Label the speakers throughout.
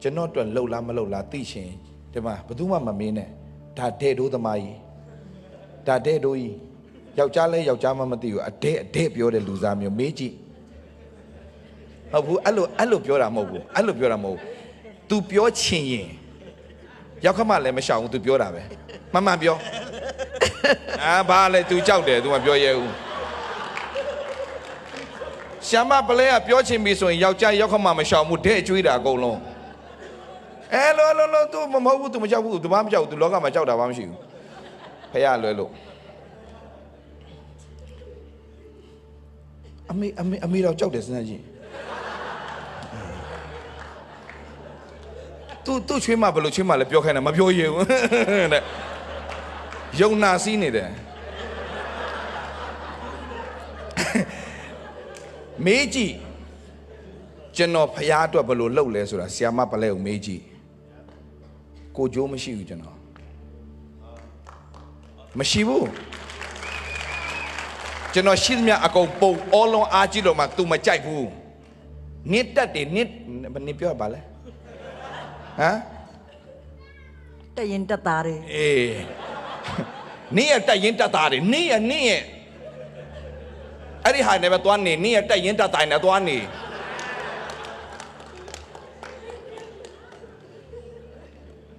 Speaker 1: ကျွန်တော်တို့လှုပ်လားမလှုပ်လားသိရှင်ဒီမှာဘယ်သူမှမမင်းနဲ့ဒါတဲ့တို့သမားကြီးဒါတဲ့တို့ကြီးယောက်ျားလဲယောက်ျားမှမသိဘူးအတဲ့ပြောတဲ့လူစားမျိုးမေးကြည့်ဟုတ်ဘူးအဲ့လိုပြောတာမဟုတ်ဘူးအဲ့လိုပြောတာမဟုတ်ဘူး तू ပြောချင်ရင်ရောက်ခမလည်းမရှောင်ဘူး तू ပြောတာပဲမှန်ပြောဘာလဲ तू ကြောက်တယ် तू မပြောရဲဘူးရှာမပလဲကပြောချင်ပြီဆိုရင်ယောက်ျားရောက်ခမမရှောင်ဘူးတဲ့ကျွေးတာအကုန်လုံးလော तू မဟုတ်ဘူး तू မကြောက်ဘူး तू ဘာမကြောက်ဘူး तू လောကမှာကြောက်တာဘာမှမရှိဘူးဖះလွယ်လို့အမေတော့ကြောက်တယ်စဉ်းစားကြည့်သူချွေးမဘယ်လိုချွေးမလဲပြောခိုင်းတယ်မပြောရဘူးတဲ့ယုံနာစီးနေတယ်မေးကြည့်ကျွန်တော်ဖះအတွက်ဘယ်လိုလှုပ်လဲဆိုတာဆီယာမပလဲကိုမေးကြည့်ကိုကြိုးမရှိဘူးကျွန်တော်မရှိဘူးကျွန်တော်ရှိသမျှအကုန်ပုံအောလုံးအားကြည့်လို့မှ तू မကြိုက်ဘူးနစ်တက်တယ်နစ်ပြောပါလဲဟမ်
Speaker 2: တက်ရင်တက်သားတယ်
Speaker 1: အေးနင်းရတက်ရင်တက်သားတယ်နင်းရအဲ့ဒီဟာနဲ့ပဲသွားနေနင်းရတက်ရင်တက်သားနဲ့သွားနေ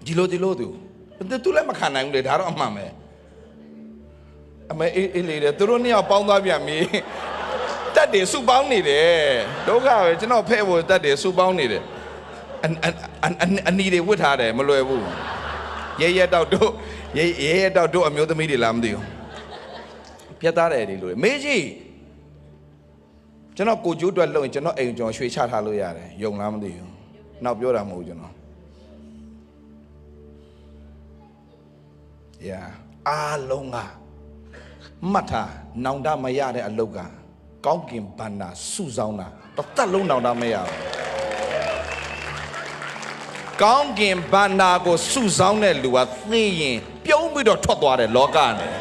Speaker 1: ဒီလိုသူလည်းမခံနိုင်ဘူးလေဒါတော့အမှန်ပဲအမေအေးလေသူတို့နှစ်ယောက်ပေါင်းသွားပြန်ပြီတက်တယ်စုပေါင်းနေတယ်ဒုက္ခပဲကျွန်တော်ဖဲ့ဖို့တက်တယ်စုပေါင်းနေတယ်အနီတွေဝတ်ထားတယ်မလွယ်ဘူးရဲတောက်တို့အမျိုးသမီးတွေလားမသိဘူးပြတ်သားတယ်ဒီလိုမေးကြည့်ကျွန်တော်ကိုကျိုးအတွက်လုံရင်ကျွန်တော်အိမ်ကျွန်တော်ရွှေချထားလို့ရတယ်ယုံလားမသိဘူးနောက်ပြောတာမဟုတ်ကျွန်တော်အားလုံးကမှတ်ထားနောင်တမရတဲ့အလုပ်ကကောင်းကင်ဘန္နာစုဆောင်တာတစ်သက်လုံးနောင်တမရဘူးကောင်းကင်ဘန္နာကိုစုဆောင်တဲ့လူကသိရင်ပြုံးပြီးတော့ထွက်သွားတယ်လောကနဲ့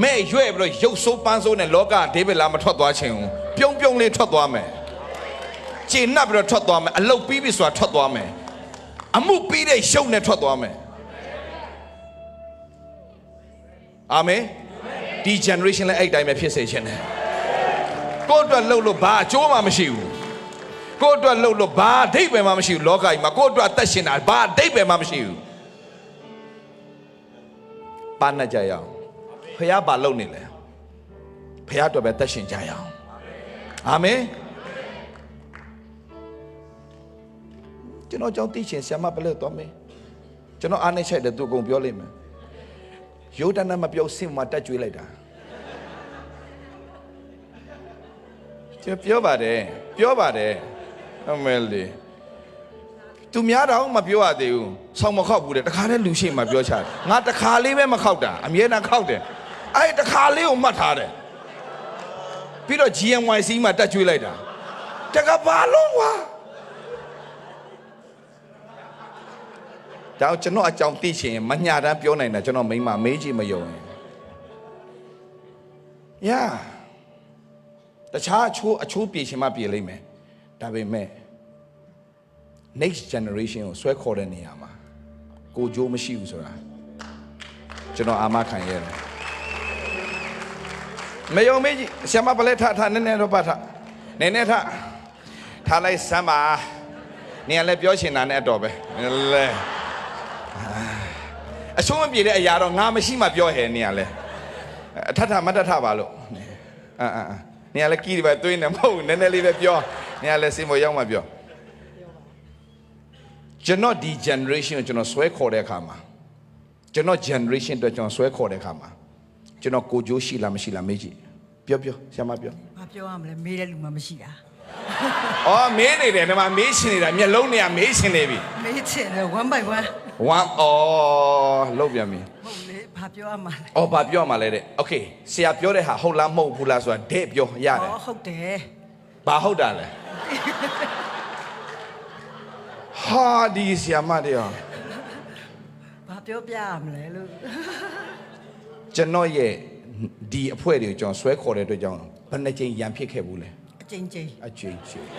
Speaker 1: မဲ့ရွဲ့ပြီးတော့ရုပ်ဆိုးပန်းဆိုးနဲ့လောကဒေးဗစ်လာမထွက်သွားခြင်းဘူးပြုံးလေးထွက်သွားမယ်ကျေနပ်ပြီးတော့ထွက်သွားမယ်အလုပ်ပြီးပြီဆိုတာထွက်သွားမယ်အမှုပြီးတဲ့ရုပ်နဲ့ထွက်သွားမယ်အာမင်ဒီ generation လည်းအဲ့တိုင်းပဲဖြစ်စေခြင်းတယ်ကိုယ့်အတွက်လှုပ်လို့ဘာအကျိုးမှမရှိဘူးကိုယ့်အတွက်လှုပ်လို့ဘာအဓိပ္ပာယ်မှမရှိဘူးလောကကြီးမှာကိုယ့်အတွက်အသက်ရှင်တာဘာအဓိပ္ပာယ်မှမရှိဘူးပါဏကြရအောင်ဖះဘာလှုပ်နေလဲဖះအတွက်ပဲသက်ရှင်ကြရအောင်အာမင်ကျွန်တော်ကြောင့်သိရှင်ဆရာမပလဲတော့မယ်ကျွန်တော်အားနေချက်တယ်သူအကုန်ပြောလိမ့်မယ်ယောဒနာမပြောစင်မှာတက်ကြွေးလိုက်တာကျွန်တော်ပြောပါတယ်အမေလီသူများတော့မပြောရသေးဘူးဆောင်းမခောက်ဘူးတဲ့တခါတည်းလူရှိမှပြောချတယ်ငါတခါလေးပဲမခောက်တာအမြဲတမ်းခောက်တယ်အဲ့တခါလေးကိုမှတ်ထားတယ်ပြီးတော့ GMYC မှာတက်ကြွေးလိုက်တာတကဘာလုံးကွာဒါကျွန်တော်အကြောင်းသိချင်မညာတမ်းပြောနိုင်တာကျွန်တော်မိမမေးကြည့်မယုံရင်တခြားအချိုးပြေရှင်မှပြေလိမ့်မယ်ဒါပေမဲ့ next generation ကိုဆွဲခေါ်တဲ့နေရာမှာကိုကြိုးမရှိဘူးဆိုတာကျွန်တော်အာမခံရတယ်မယုံမေးကြည့်ဆရာမပလဲထနည်းနည်းတော့ပတ်ထနည်းနည်းထားလိုက်စမ်းပါနေရာလည်းပြောရှင်တာနဲ့အတော်ပဲလဲအရှုံးမပြေတဲ့အရာတော့ငါမရှိမှပြောဟဲ့နေရလဲထမတထပါလို့နေရလဲကီးတယ်ပဲတွေးနေမဟုတ်နည်းနည်းလေးပဲပြောနေရလဲစင်ပေါ်ရောက်မှပြောကျွန်တော်ဒီ generation ကိုကျွန်တော်ဆွဲခေါ်တဲ့အခါမှာကျွန်တော် generation အတွက်ကျွန်တော်ဆွဲခေါ်တဲ့အခါမှာကျွန်တော်ကိုကြိုးရှိလားမရှိလားမေးကြည့်ပြောဆရာမပြော
Speaker 2: ဘာပြောရမလဲမေးတဲ့လူမှမရှိတာ
Speaker 1: အော်မေးနေတယ်ဒီမှာမေးရှင်နေတာမျက်လုံးတွေကမေးရှင်နေပြီ
Speaker 2: မေးချင်တယ်1 by 1
Speaker 1: လောက်ပြန်ပြီ
Speaker 2: ဟုတ်လေဘာပြောရမှာလဲ
Speaker 1: ဘာပြောရမှာလဲတဲ့โอเคဆရာပြောတဲ့ဟာဟုတ်လားမဟုတ်ဘူးလားဆိုတာတဲ့ပြောရတယ်
Speaker 2: ဟုတ်တယ်
Speaker 1: ဘာဟုတ်တာလဲဟာဒီဆရာမတရား
Speaker 2: ဘာပြောပြရမလဲလို့
Speaker 1: ကျွန်တော်ရဲ့ဒီအဖွဲတွေကိုကျွန်တော်ဆွဲခေါ်တဲ့အတွက်ကြောင့်ဘယ်နှကြိမ်ရန်ဖြစ်ခဲ့ဘူးလဲ
Speaker 2: အ ချင်းချင်း
Speaker 1: အချင်းချင်း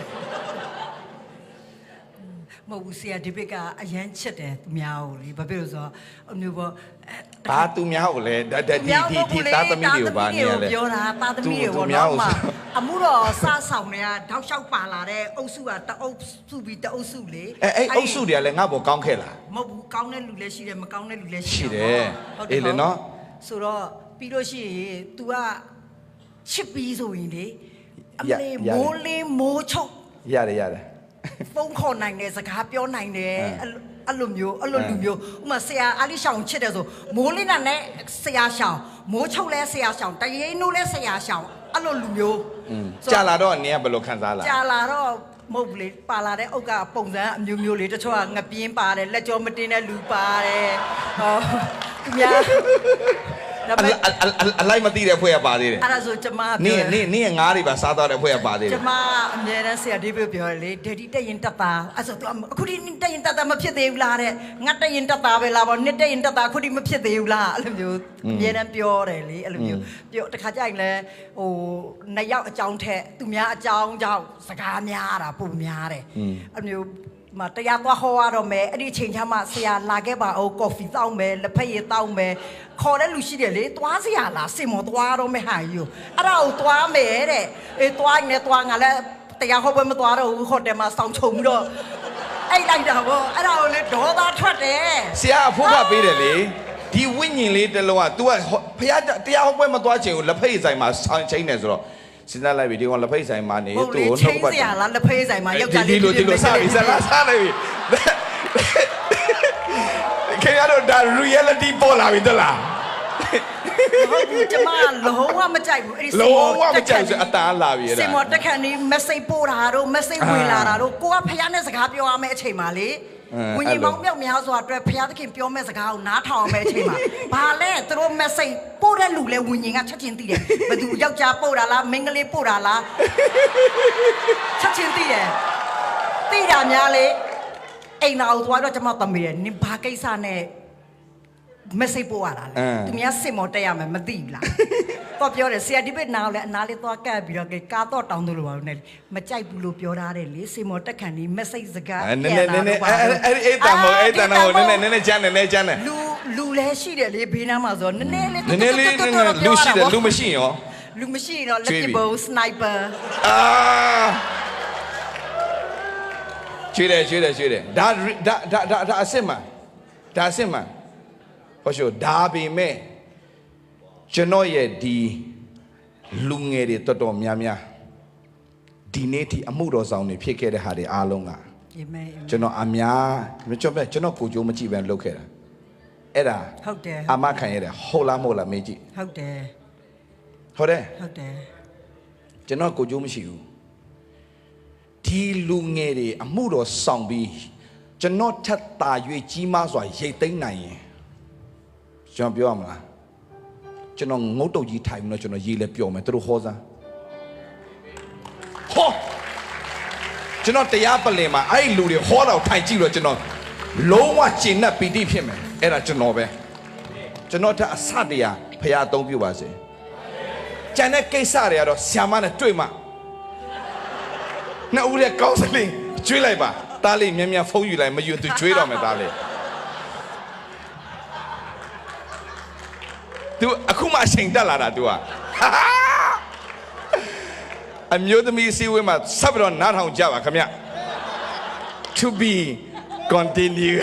Speaker 2: မဟုတ်ဘူးဆရာဒီဘက်ကအရန်ချစ်တယ်သူများကိုလေဘာဖြစ်လို့ဆိုတော့အမျိုးပေါ့
Speaker 1: ဘာသူများကိုလဲဒီသားသမီးတွေကိုဘာနေရလဲ
Speaker 2: ပြောတာသားသမီးတွေပေါ့နော်အမှုတော့စားဆောင်တွေကတောက်လျှောက်ပါလာတဲ့အုပ်စုကတအုပ်စုပြီးတအုပ်စုလေ
Speaker 1: အဲ့အုပ်စုတွေကလည်းငါ့ဘောကောင်းခဲ့လား
Speaker 2: မဟုတ်ဘူးကောင်းတဲ့လူလည်းရှိတယ်မကောင်းတဲ့လူလည်း
Speaker 1: ရှိ
Speaker 2: ရှိ
Speaker 1: တယ်အေးလေနော်
Speaker 2: ဆိုတော့ပြီးလို့ရှိရင် तू ကချစ်ပြီးဆိုရင်လေအမလေးမိုးလေးမိုးချုပ်
Speaker 1: ရတယ်
Speaker 2: ဖုန်းခေါ်နိုင်တယ်စကားပြောနိုင်တယ်အဲ့လိုမျိုးဥမာဆရာအားလေးရှောင်ချစ်တယ်ဆိုမိုးလေးနဲ့ဆရာရှောင်မိုးချုပ်လဲဆရာရှောင်တရေနိုးလဲဆရာရှောင်အဲ့လိုလူမျိုး
Speaker 1: ကြာလာတော့နင်ကဘယ်လိုခံစားလာ
Speaker 2: ကြာလာတော့မဟုတ်ဘူးလေပါလာတဲ့အုတ်ကပုံစံအမျိုးမျိုးလေးတချို့ကငပြင်းပါတယ်လက်ကြောမတင်းတဲ့လူပါတယ်ဟောသူများ
Speaker 1: အလိုက်မသိတဲ့ဖွဲ့ရပါသေးတယ်
Speaker 2: အဲ့ဒါဆိုကျမ
Speaker 1: နင်ငါးတွေပါစားတော့တဲ့ဖွဲ့ရပါသေးတယ်
Speaker 2: ကျမအမြဲတမ်းဆရာဒီပြောပြောလေဒက်ဒီတက်ရင်တက်တာအဲ့ဆို तू အခုဒီတက်ရင်တက်တာမဖြစ်သေးဘူးလားတဲ့ငါတက်ရင်တက်တာပဲလားပေါ့နှစ်တက်ရင်တက်တာအခုဒီမဖြစ်သေးဘူးလားအဲ့လိုမျိုးအမြဲတမ်းပြောတယ်လေအဲ့လိုမျိုးပြောတခါကြရင်လဲဟိုနှစ်ယောက်အကြောင်းထက်သူများအကြောင်းကြောင့်စကားများတာပုံများတယ်အဲ့မျိုးမတရားသွားဟောရတော့မယ်အဲ့ဒီချိန်ချမှာဆရာလာခဲ့ပါအောင်ကော်ဖီတောင်းမယ်လက်ဖက်ရည်တောင်းမယ်ခေါ်တဲ့လူရှိတယ်လေသွားဆရာလားစင်မောသွားတော့မယ်ဟာယူအဲ့ဒါကိုသွားမယ်တဲ့အေးသွားနေသွားငါလည်းတရားဟောပွဲမသွားတော့ဘူးဟိုတယ်မှာစောင့်ချုံပြီးတော့အဲ့လိုက်တာဗောအဲ့ဒါကိုလေဒေါသထွက်တယ်
Speaker 1: ဆရာအဖို့ကပေးတယ်လေဒီဝိညာဉ်လေးတစ်လုံးက तू ကဖះတရားဟောပွဲမသွားချင်ဘူးလက်ဖက်ဆိုင်မှာဆောင်းချင်းနေဆိုတော့စဉ်းစားလိုက်ပြီဒီကောင်လက်ဖက်ဆိုင်မှာနေသူ့ကိုနှုတ်ပတ်
Speaker 2: ဆရာလားလက်ဖက်ဆိုင်မှာယောက်ျားလေး
Speaker 1: ဒီလိုစားပြီစားလိုက်ပြီခင်ဗျားတို့ဒါ reality ပေါ်လာပြီတလား
Speaker 2: ဟုတ်ဘူးကျမလုံးဝမကြိုက်ဘူးအဲ့ဒီ
Speaker 1: လုံးဝမကြိုက်ဘူးအတန်းလာပြီအဲ့ဒါ
Speaker 2: စင်မော်တက်ခန့်နေ message ပို့တာတို့ message ဝင်လာတာတို့ကိုကဖះနဲ့စကားပြောရမယ့်အချိန်မှာလေဝิญဉ်ပေါင်းမြောက်များစွာအတွက်ဖះသခင်ပြောမယ့်စကားကိုနားထောင်အောင်မယ့်အချိန်မှာဘာလဲသူတို့ message ပို့တဲ့လူလဲဝิญဉ်ကချက်ချင်းသိတယ်ဘယ်သူယောက်ျားပို့တာလားမိန်းကလေးပို့တာလားချက်ချင်းသိတယ်သိတာများလေအိမ်တော်သွားတော့ကျမသမီးတယ်နင်ဘာကိစ္စနဲ့ message ပို့ရတာလေသူများစင်မော်တက်ရမယ်မသိဘူးလားတော့ပြောတယ်ဆရာဒီဘက်နားလဲအနားလေးသွားကပ်ပြီးတော့ကားတော့တောင်းလို့ပါလို့နဲ့မကြိုက်ဘူးလို့ပြောထားတယ်လေစင်မော်တက်ခံဒီ message စကား
Speaker 1: နည်းအဲ့တန်ဟိုနည်းချမ်းတယ်
Speaker 2: လူလဲရှိတယ်လေဘေးနားမှာဆိုနည်းနည်းလေး
Speaker 1: လူရှိတယ်လူမရှိရော
Speaker 2: လူမရှိတော့လက်ချဘောစနိုက်ပါ
Speaker 1: ချွေးတယ်ဒါအစစ်မှဟောရှိဒါပေမဲ့ကျွန်တော်ရဲ့ဒီလူငယ်တွေတော်များဒီနေ့ထိအမှုတော်ဆောင်တွေဖြစ်ခဲ့တဲ့ဟာတွေအားလုံးကကျွန်တော်ကျွန်တော်ကိုကြိုးမကြည့်ပဲလုပ်ခဲ့တာအဲ့ဒါ
Speaker 2: ဟုတ်တယ်
Speaker 1: အမခံရတယ်ဟုတ်လားမဟုတ်လားမေးကြည့်
Speaker 2: ဟုတ်တယ်
Speaker 1: ကျွန်တော်ကိုကြိုးမရှိဘူးဒီလူငယ်တွေအမှုတော်ဆောင်ပြီးကျွန်တော်ထက်သာ၍ကြီးမားစွာရိတ်သိမ်းနိုင်ရင်ကျွန်တော်ပြောရမလားကျွန်တော်ငုတ်တုတ်ကြီးထိုင်ပြီးတော့ကျွန်တော်ရေးလဲပြောမယ်သူတို့ဟောစားဟောကျွန်တော်တရားပလင်မှာအဲ့ဒီလူတွေဟောတော့ထိုင်ကြည့်လို့ကျွန်တော်လုံးဝကျဉ်တ်ပီတိဖြစ်မယ်အဲ့ဒါကျွန်တော်ပဲကျွန်တော်တဲ့အစတရားဖရာအသုံးပြုပါစေကျန်တဲ့ကိစ္စတွေကတော့ဆ iam နဲ့တွေ့မှနှစ်ဦးရဲ့ကောင်းစလင်းကျွေးလိုက်ပါတားလေးမြဖုံးယူလိုက်မယူသူကျွေးတော့မယ်တားလေးသူအခုမှအချိန်တက်လာတာ तू အမျိုးသမီးစီဝဲမှာဆက်ပြီးတော့နားထောင်ကြပါခင်ဗျ to be continue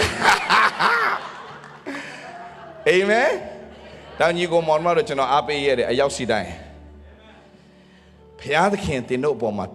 Speaker 1: amen တောင်ကြီးကိုမောင်မတို့ကျွန်တော်အားပေးရတဲ့အရောက်စီတိုင်းဘုရားသခင်တင်တို့အပေါ်မှာ